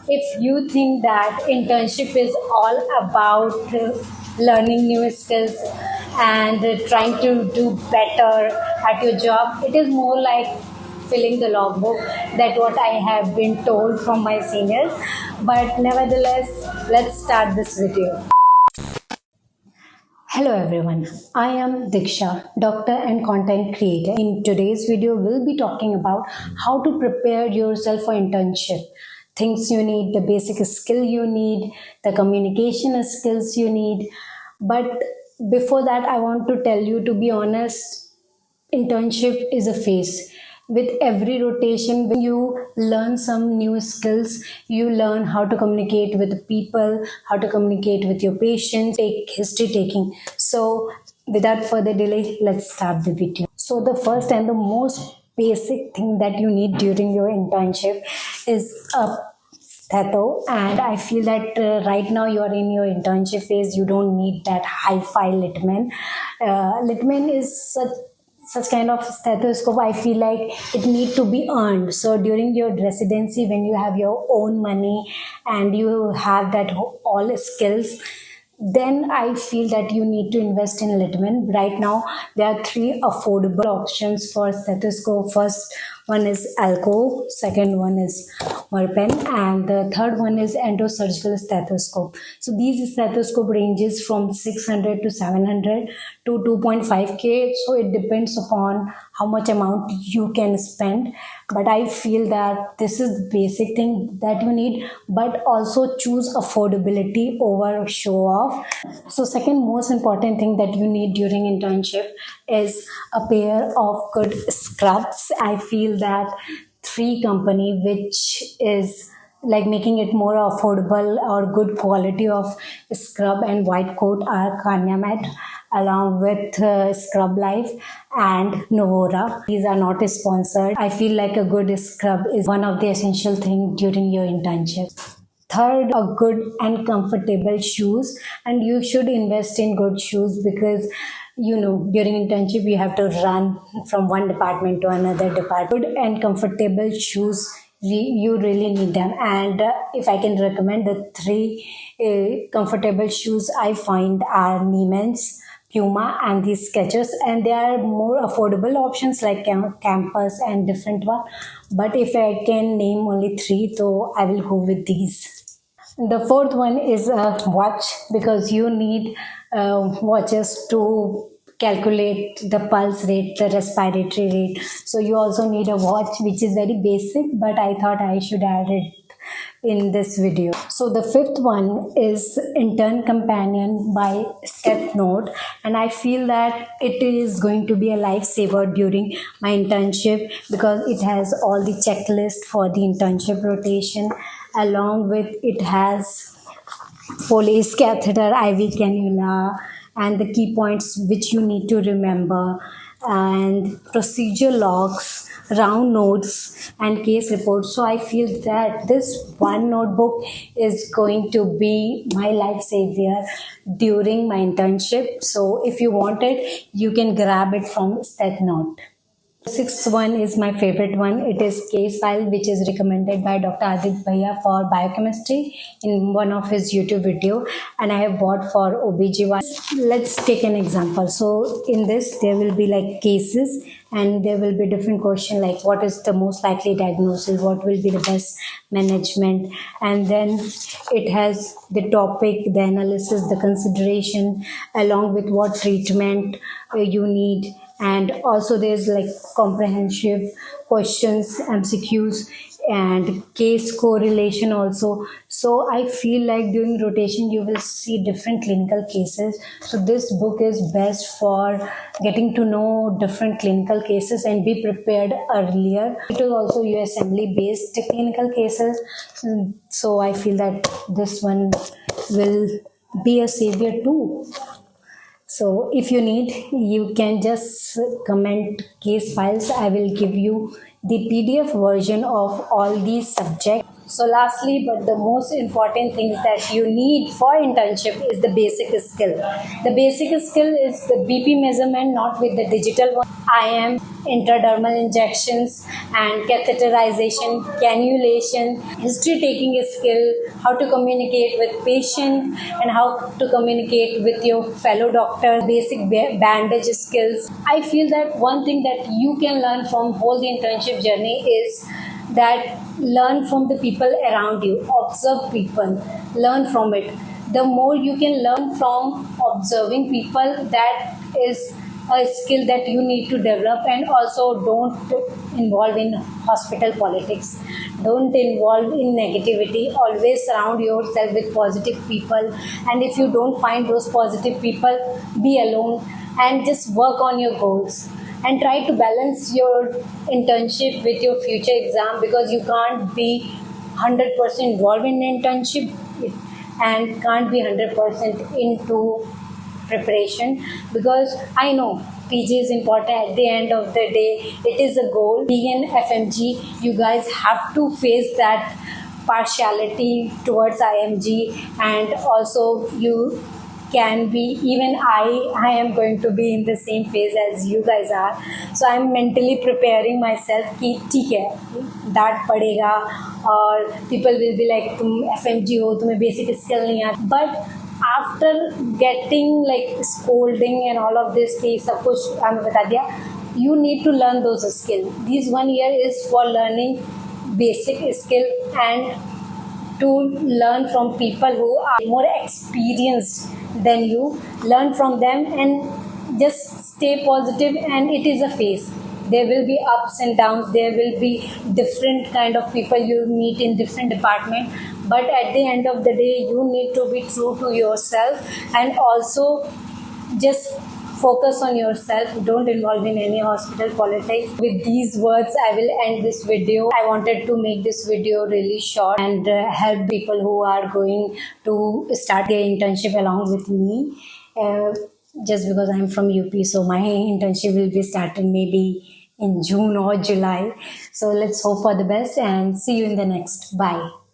If you think that internship is all about learning new skills and trying to do better at your job, it is more like filling the logbook. That what I have been told from my seniors. But nevertheless, let's start this video. Hello everyone, I am Diksha, doctor and content creator. In today's video, we'll be talking about how to prepare yourself for internship. Things you need, the basic skill you need, the communication skills you need. But before that, I want to tell you, to be honest, internship is a phase. With every rotation, when you learn some new skills, you learn how to communicate with people, how to communicate with your patients, take history taking. So without further delay, let's start the video. So the first and the most basic thing that you need during your internship is a Thato, and I feel that right now you are in your internship phase. You don't need that hi-fi Litman. Litman is such kind of stethoscope. I feel like it need to be earned. So during your residency, when you have your own money and you have that all skills, then I feel that you need to invest in Litman. Right now, there are three affordable options for stethoscope. First one is Alco, second one is Merpen, and the third one is endosurgical stethoscope. So these stethoscope ranges from 600 to 700 to 2.5k. So it depends upon how much amount you can spend. But I feel that this is the basic thing that you need, but also choose affordability over show off. So second most important thing that you need during internship is a pair of good scrubs. I feel that three company which is like making it more affordable or good quality of scrub and white coat are Kanyamat along with Scrub Life and Novora. These are not sponsored. I feel like a good scrub is one of the essential things during your internship. Third, a good and comfortable shoes, and you should invest in good shoes because during internship you have to run from one department to another department. Good and comfortable shoes, you really need them. And if I can recommend the three comfortable shoes I find are Neiman's, Puma and these Skechers, and they are more affordable options like Campus and different one. But if I can name only three, so I will go with these. The fourth one is a watch, because you need watches to calculate the pulse rate, the respiratory rate. So you also need a watch, which is very basic, but I thought I should add it in this video. So the fifth one is Intern Companion by Stethnote, and I feel that it is going to be a lifesaver during my internship because it has all the checklist for the internship rotation. Along with it has Foley's catheter, IV cannula, and the key points which you need to remember, and procedure logs, round notes, and case reports. So I feel that this one notebook is going to be my lifesaver during my internship. So if you want it, you can grab it from stethnote. The sixth one is my favorite one. It is case file, which is recommended by Dr. Adit Bhaiya for biochemistry in one of his YouTube video, and I have bought for OBGYN. Let's take an example. So in this, there will be like cases, and there will be different questions like what is the most likely diagnosis, what will be the best management, and then it has the topic, the analysis, the consideration, along with what treatment you need. And also there's like comprehensive questions, MCQs, and case correlation also. So I feel like during rotation you will see different clinical cases. So this book is best for getting to know different clinical cases and be prepared earlier. It is also USMLE based clinical cases. So I feel that this one will be a savior too. So if you need, you can just comment case files. I will give you the PDF version of all these subjects. So lastly, but the most important things that you need for internship is the basic skill. The basic skill is the BP measurement, not with the digital one. IM, intradermal injections and catheterization, cannulation, history taking skill, how to communicate with patient and how to communicate with your fellow doctors, basic bandage skills. I feel that one thing that you can learn from whole the internship journey is that learn from the people around you, observe people, learn from it. The more you can learn from observing people, that is a skill that you need to develop. And also don't involve in hospital politics, don't involve in negativity, always surround yourself with positive people. And if you don't find those positive people, be alone and just work on your goals and try to balance your internship with your future exam, because you can't be 100% involved in internship and can't be 100% into preparation, because I know PG is important. At the end of the day, it is a goal. Being in FMG, you guys have to face that partiality towards IMG, and also you can be, even I am going to be in the same phase as you guys are. So I'm mentally preparing myself कि ठीक है डांट पड़ेगा और people will be like तुम FMG हो, तुम्हें basic skill नहीं आता. But after getting like scolding and all of this कि सब कुछ हमें बता दिया, you need to learn those skills. This 1 year is for learning basic skill and to learn from people who are more experienced than you. Learn from them and just stay positive. And it is a phase. There will be ups and downs. There will be different kind of people you meet in different department. But at the end of the day, you need to be true to yourself and also just focus on yourself. Don't involve in any hospital politics. With these words, I will end this video. I wanted to make this video really short and help people who are going to start their internship along with me. Just because I'm from UP, so my internship will be started maybe in June or July. So let's hope for the best and see you in the next. Bye.